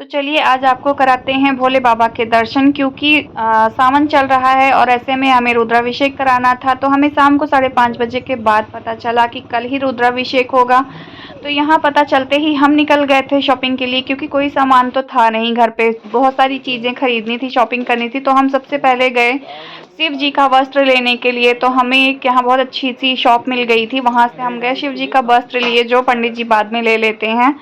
तो चलिए आज आपको कराते हैं भोले बाबा के दर्शन, क्योंकि सावन चल रहा है और ऐसे में हमें रुद्राभिषेक कराना था। तो हमें शाम को 5:30 बजे के बाद पता चला कि कल ही रुद्राभिषेक होगा। तो यहाँ पता चलते ही हम निकल गए थे शॉपिंग के लिए, क्योंकि कोई सामान तो था नहीं घर पे, बहुत सारी चीज़ें खरीदनी थी, शॉपिंग करनी थी। तो हम सबसे पहले गए शिव जी का वस्त्र लेने के लिए। तो हमें एक यहाँ बहुत अच्छी सी शॉप मिल गई थी, वहाँ से हम गए शिव जी का वस्त्र लिए, जो पंडित जी बाद में ले लेते हैं।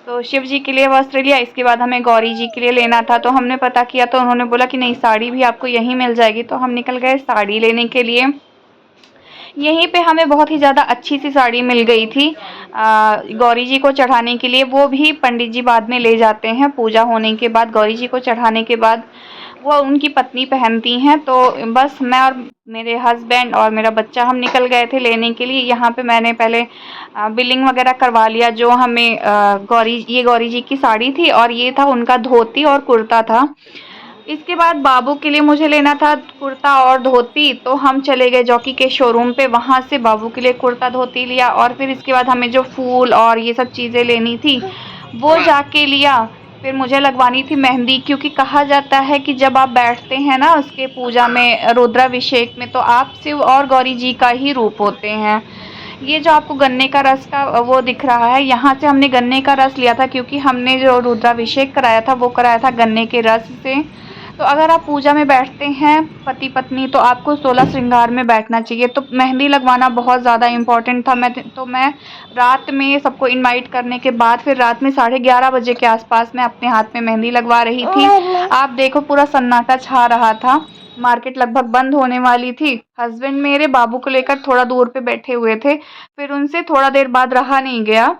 तो शिव जी के लिए वस्त्र लिया, इसके बाद हमें गौरी जी के लिए लेना था। तो हमने पता किया तो उन्होंने बोला कि नहीं, साड़ी भी आपको यहीं मिल जाएगी। तो हम निकल गए साड़ी लेने के लिए। यहीं पे हमें बहुत ही ज़्यादा अच्छी सी साड़ी मिल गई थी गौरी जी को चढ़ाने के लिए। वो भी पंडित जी बाद में ले जाते हैं, पूजा होने के बाद गौरी जी को चढ़ाने के बाद वो उनकी पत्नी पहनती हैं। तो बस मैं और मेरे हस्बैंड और मेरा बच्चा हम निकल गए थे लेने के लिए। यहाँ पे मैंने पहले बिलिंग वगैरह करवा लिया। जो हमें गौरी जी की साड़ी थी और ये था उनका धोती और कुर्ता था। इसके बाद बाबू के लिए मुझे लेना था कुर्ता और धोती। तो हम चले गए जॉकी के शोरूम पे, वहाँ से बाबू के लिए कुर्ता धोती लिया। और फिर इसके बाद हमें जो फूल और ये सब चीज़ें लेनी थी वो जाके लिया। फिर मुझे लगवानी थी मेहंदी, क्योंकि कहा जाता है कि जब आप बैठते हैं ना उसके पूजा में, रुद्राभिषेक में, तो आप शिव और गौरी जी का ही रूप होते हैं। ये जो आपको गन्ने का रस का वो दिख रहा है, यहाँ से हमने गन्ने का रस लिया था, क्योंकि हमने जो रुद्राभिषेक कराया था वो कराया था गन्ने के रस से। तो अगर आप पूजा में बैठते हैं पति पत्नी, तो आपको 16 श्रृंगार में बैठना चाहिए। तो मेहंदी लगवाना बहुत ज़्यादा इम्पोर्टेंट था। मैं रात में सबको इनवाइट करने के बाद फिर रात में 11:30 बजे के आसपास मैं अपने हाथ में मेहंदी लगवा रही थी। आप देखो पूरा सन्नाटा छा रहा था, मार्केट लगभग बंद होने वाली थी। हस्बैंड मेरे बाबू को लेकर थोड़ा दूर पे बैठे हुए थे, फिर उनसे थोड़ा देर बाद रहा नहीं गया,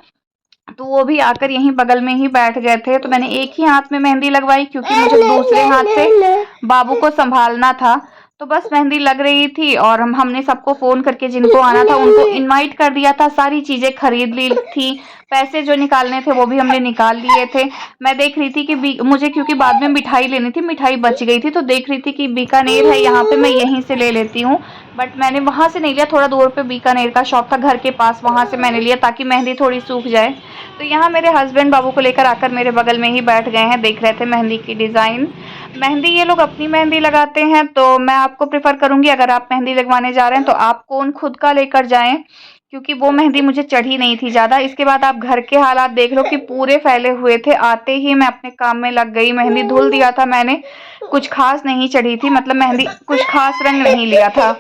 तो वो भी आकर यहीं बगल में ही बैठ गए थे। तो मैंने एक ही हाथ में मेहंदी लगवाई, क्योंकि मुझे दूसरे हाथ से बाबू को संभालना था। तो बस मेहंदी लग रही थी और हमने सबको फ़ोन करके जिनको आना था उनको इनवाइट कर दिया था, सारी चीज़ें खरीद ली थी, पैसे जो निकालने थे वो भी हमने निकाल लिए थे। मैं देख रही थी कि मुझे, क्योंकि बाद में मिठाई लेनी थी, मिठाई बच गई थी, तो देख रही थी कि बीकानेर है यहाँ पे, मैं यहीं से ले लेती हूँ। बट मैंने वहाँ से नहीं लिया, थोड़ा दूर पे बीकानेर का शॉप था घर के पास, वहाँ से मैंने लिया ताकि मेहंदी थोड़ी सूख जाए। तो यहाँ मेरे हस्बैंड बाबू को लेकर आकर मेरे बगल में ही बैठ गए हैं, देख रहे थे मेहंदी की डिज़ाइन। मेहंदी ये लोग अपनी मेहंदी लगाते हैं, तो मैं आपको प्रेफर करूँगी अगर आप मेहंदी लगवाने जा रहे हैं तो आप कोन खुद का लेकर जाएं, क्योंकि वो मेहंदी मुझे चढ़ी नहीं थी ज़्यादा। इसके बाद आप घर के हालात देख लो कि पूरे फैले हुए थे। आते ही मैं अपने काम में लग गई, मेहंदी धुल दिया था मैंने, कुछ खास नहीं चढ़ी थी, मतलब मेहंदी कुछ खास रंग नहीं लिया था।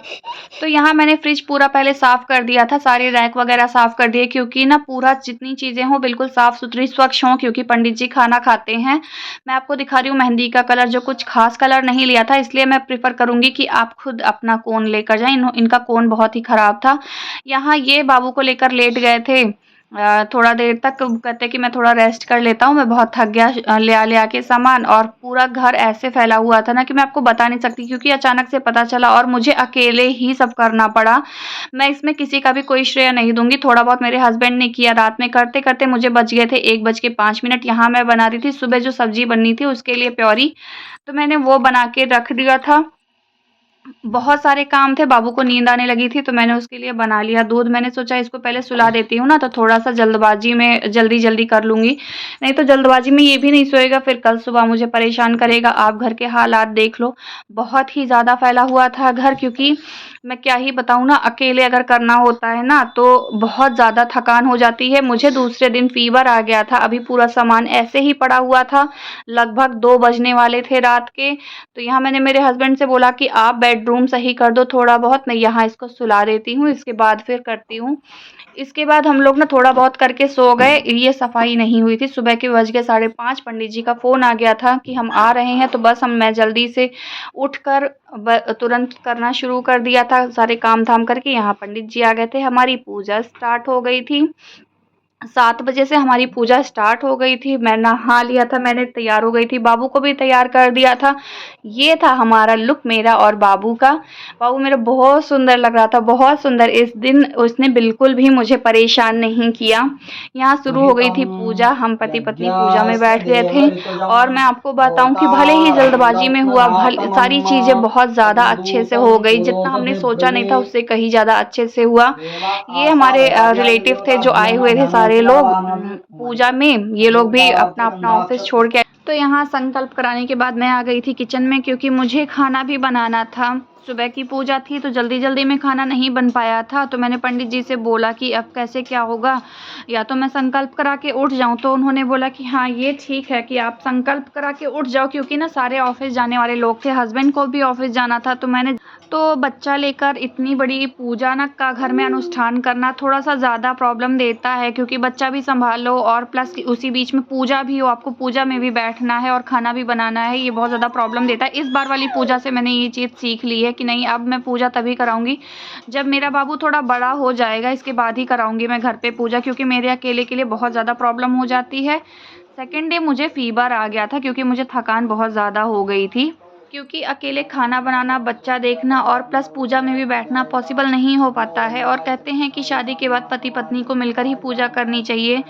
तो यहाँ मैंने फ्रिज पूरा पहले साफ़ कर दिया था, सारे रैक वगैरह साफ़ कर दिए, क्योंकि ना पूरा जितनी चीज़ें हों बिल्कुल साफ़ सुथरी स्वच्छ हों, क्योंकि पंडित जी खाना खाते हैं। मैं आपको दिखा रही हूँ मेहंदी का कलर, जो कुछ खास कलर नहीं लिया था, इसलिए मैं प्रेफर करूँगी कि आप खुद अपना कोन लेकर जाएं। इनका कोन बहुत ही ख़राब था। यहाँ ये बाबू को लेकर लेट गए थे, थोड़ा देर तक कहते कि मैं थोड़ा रेस्ट कर लेता हूँ, मैं बहुत थक गया ले आके सामान। और पूरा घर ऐसे फैला हुआ था ना कि मैं आपको बता नहीं सकती, क्योंकि अचानक से पता चला और मुझे अकेले ही सब करना पड़ा। मैं इसमें किसी का भी कोई श्रेय नहीं दूंगी, थोड़ा बहुत मेरे हस्बैंड ने किया, रात में करते करते मुझे बज गए थे 1:05। यहाँ मैं बना रही थी सुबह जो सब्जी बननी थी उसके लिए प्योरी, तो मैंने वो बना के रख दिया था। बहुत सारे काम थे, बाबू को नींद आने लगी थी तो मैंने उसके लिए बना लिया दूध। मैंने सोचा इसको पहले सुला देती हूँ ना, तो थोड़ा-सा जल्दबाजी में जल्दी-जल्दी कर लूँगी, नहीं तो जल्दबाजी में ये भी नहीं सोएगा, फिर कल सुबह मुझे परेशान करेगा। आप घर के हालात देख लो, बहुत ही ज़्यादा फैला हुआ था घर, क्योंकि मैं क्या ही बताऊँ ना, अकेले अगर करना होता है ना तो बहुत ज़्यादा थकान हो जाती है। मुझे दूसरे दिन फ़ीवर आ गया था, अभी पूरा सामान ऐसे ही पड़ा हुआ था, लगभग 2 बजने वाले थे रात के। तो यहाँ मैंने मेरे हस्बैंड से बोला कि आप बेडरूम सही कर दो थोड़ा बहुत, मैं यहाँ इसको सुला देती हूँ, इसके बाद फिर करती हूँ। इसके बाद हम लोग ना थोड़ा बहुत करके सो गए। ये सफाई नहीं हुई थी, सुबह के बज गए 5:30, पंडित जी का फ़ोन आ गया था कि हम आ रहे हैं। तो बस मैं जल्दी से उठकर तुरंत करना शुरू कर दिया था, सारे काम धाम करके। यहाँ पंडित जी आ गए थे, हमारी पूजा स्टार्ट हो गई थी। 7 बजे से हमारी पूजा स्टार्ट हो गई थी। मैं नहा लिया था, मैंने तैयार हो गई थी, बाबू को भी तैयार कर दिया था। ये था हमारा लुक, मेरा और बाबू का। बाबू मेरा बहुत सुंदर लग रहा था, बहुत सुंदर। इस दिन उसने बिल्कुल भी मुझे परेशान नहीं किया। यहाँ शुरू हो गई थी पूजा, हम पति पत्नी पूजा में बैठ गए थे। और मैं आपको बताऊं कि भले ही जल्दबाजी में हुआ, सारी चीज़ें बहुत ज़्यादा अच्छे से हो गई, जितना हमने सोचा नहीं था उससे कहीं ज़्यादा अच्छे से हुआ। ये हमारे रिलेटिव थे जो आए हुए थे सारे लोग पूजा में, ये लोग भी अपना अपना ऑफिस छोड़ के आए। तो यहाँ संकल्प कराने के बाद मैं आ गई थी किचन में, क्योंकि मुझे खाना भी बनाना था। सुबह की पूजा थी तो जल्दी जल्दी में खाना नहीं बन पाया था। तो मैंने पंडित जी से बोला कि अब कैसे क्या होगा, या तो मैं संकल्प करा के उठ जाऊं। तो उन्होंने बोला कि हाँ ये ठीक है कि आप संकल्प करा के उठ जाओ, क्योंकि ना सारे ऑफिस जाने वाले लोग थे, हस्बैंड को भी ऑफिस जाना था। तो बच्चा लेकर इतनी बड़ी पूजा ना का घर में अनुष्ठान करना थोड़ा सा ज़्यादा प्रॉब्लम देता है, क्योंकि बच्चा भी संभालो और प्लस उसी बीच में पूजा भी हो, आपको पूजा में भी बैठना है और खाना भी बनाना है, ये बहुत ज़्यादा प्रॉब्लम देता है। इस बार वाली पूजा से मैंने ये चीज़ सीख ली है कि नहीं, अब मैं पूजा तभी कराऊंगी जब मेरा बाबू थोड़ा बड़ा हो जाएगा, इसके बाद ही कराऊंगी मैं घर पे पूजा, क्योंकि मेरे अकेले के लिए बहुत ज़्यादा प्रॉब्लम हो जाती है। सेकेंड डे मुझे फीवर आ गया था, क्योंकि मुझे थकान बहुत ज़्यादा हो गई थी, क्योंकि अकेले खाना बनाना, बच्चा देखना और प्लस पूजा में भी बैठना पॉसिबल नहीं हो पाता है। और कहते हैं कि शादी के बाद पति पत्नी को मिलकर ही पूजा करनी चाहिए,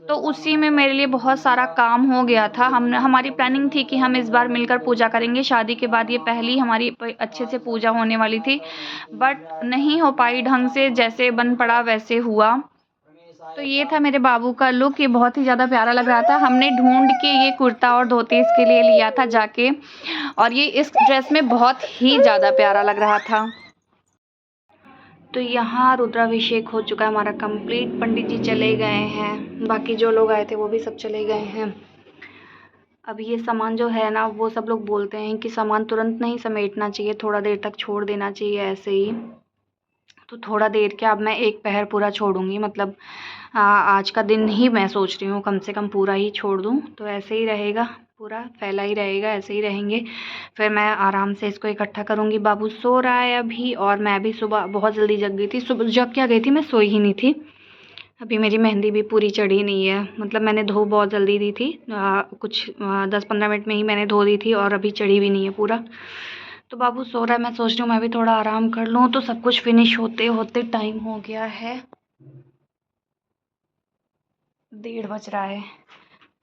तो उसी में मेरे लिए बहुत सारा काम हो गया था। हमारी प्लानिंग थी कि हम इस बार मिलकर पूजा करेंगे, शादी के बाद ये पहली हमारी अच्छे से पूजा होने वाली थी, बट नहीं हो पाई ढंग से, जैसे बन पड़ा वैसे हुआ। तो ये था मेरे बाबू का लुक, ये बहुत ही ज़्यादा प्यारा लग रहा था। हमने ढूंढ के ये कुर्ता और धोती इसके लिए लिया था जाके, और ये इस ड्रेस में बहुत ही ज़्यादा प्यारा लग रहा था। तो यहाँ रुद्राभिषेक हो चुका है हमारा कंप्लीट, पंडित जी चले गए हैं, बाकी जो लोग आए थे वो भी सब चले गए हैं। अब ये सामान जो है ना, वो सब लोग बोलते हैं कि सामान तुरंत नहीं समेटना चाहिए, थोड़ा देर तक छोड़ देना चाहिए ऐसे ही। तो थोड़ा देर क्या, अब मैं एक पहर पूरा छोड़ूंगी, मतलब आज का दिन ही मैं सोच रही हूँ कम से कम पूरा ही छोड़ दूँ, तो ऐसे ही रहेगा, पूरा फैला ही रहेगा, ऐसे ही रहेंगे। फिर मैं आराम से इसको इकट्ठा करूँगी। बाबू सो रहा है अभी, और मैं भी सुबह बहुत जल्दी जग गई थी। सुबह जग क्या गई थी, मैं सोई ही नहीं थी। अभी मेरी मेहंदी भी पूरी चढ़ी नहीं है, मतलब मैंने धो बहुत जल्दी दी थी, कुछ 10-15 मिनट में ही मैंने धो दी थी, और अभी चढ़ी भी नहीं है पूरा। तो बाबू सो रहा है, मैं सोच रही हूँ मैं भी थोड़ा आराम कर लूँ। तो सब कुछ फिनिश होते होते टाइम हो गया है 1:30 बज रहा है।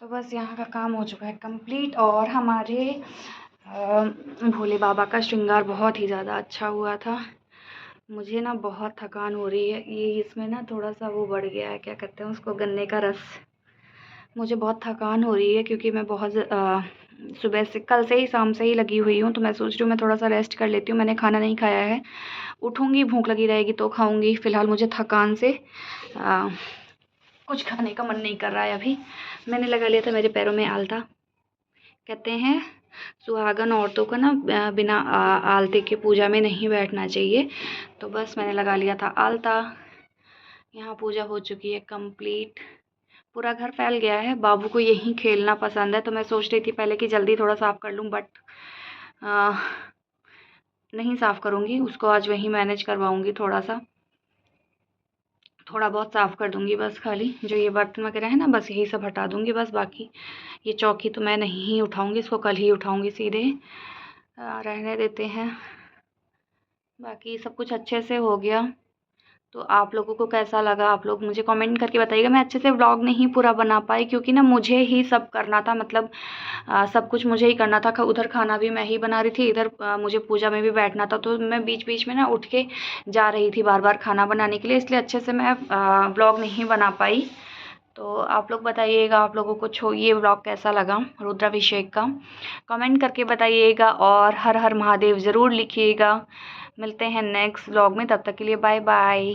तो बस यहाँ का काम हो चुका है कंप्लीट, और हमारे भोले बाबा का श्रृंगार बहुत ही ज़्यादा अच्छा हुआ था। मुझे ना बहुत थकान हो रही है, ये इसमें ना थोड़ा सा वो बढ़ गया है, क्या कहते हैं उसको, गन्ने का रस। मुझे बहुत थकान हो रही है, क्योंकि मैं बहुत सुबह से, कल से ही, शाम से ही लगी हुई हूँ। तो मैं सोच रही हूँ मैं थोड़ा सा रेस्ट कर लेती हूँ। मैंने खाना नहीं खाया है, उठूँगी भूख लगी रहेगी तो खाऊँगी। फ़िलहाल मुझे थकान से कुछ खाने का मन नहीं कर रहा है अभी। मैंने लगा लिया था मेरे पैरों में आलता। कहते हैं सुहागन औरतों को ना बिना आलते के पूजा में नहीं बैठना चाहिए, तो बस मैंने लगा लिया था आलता। यहाँ पूजा हो चुकी है कंप्लीट, पूरा घर फैल गया है। बाबू को यहीं खेलना पसंद है, तो मैं सोच रही थी पहले कि जल्दी थोड़ा साफ़ कर लूँ, बट नहीं साफ़ करूँगी उसको, आज वहीं मैनेज करवाऊँगी। थोड़ा बहुत साफ़ कर दूँगी बस, खाली जो ये बर्तन वगैरह है ना, बस यही सब हटा दूँगी बस। बाकी ये चौकी तो मैं नहीं उठाऊँगी, इसको कल ही उठाऊँगी सीधे, रहने देते हैं। बाकी सब कुछ अच्छे से हो गया। तो आप लोगों को कैसा लगा, आप लोग मुझे कमेंट करके बताइएगा। मैं अच्छे से व्लॉग नहीं पूरा बना पाई, क्योंकि ना मुझे ही सब करना था, मतलब सब कुछ मुझे ही करना था। उधर खाना भी मैं ही बना रही थी, इधर मुझे पूजा में भी बैठना था, तो मैं बीच बीच में ना उठ के जा रही थी बार बार खाना बनाने के लिए, इसलिए अच्छे से मैं व्लॉग नहीं बना पाई। तो आप लोग बताइएगा आप लोगों को ये व्लॉग कैसा लगा रुद्राभिषेक का, कमेंट करके बताइएगा, और हर हर महादेव ज़रूर लिखिएगा। मिलते हैं नेक्स्ट व्लॉग में, तब तक के लिए बाय बाय।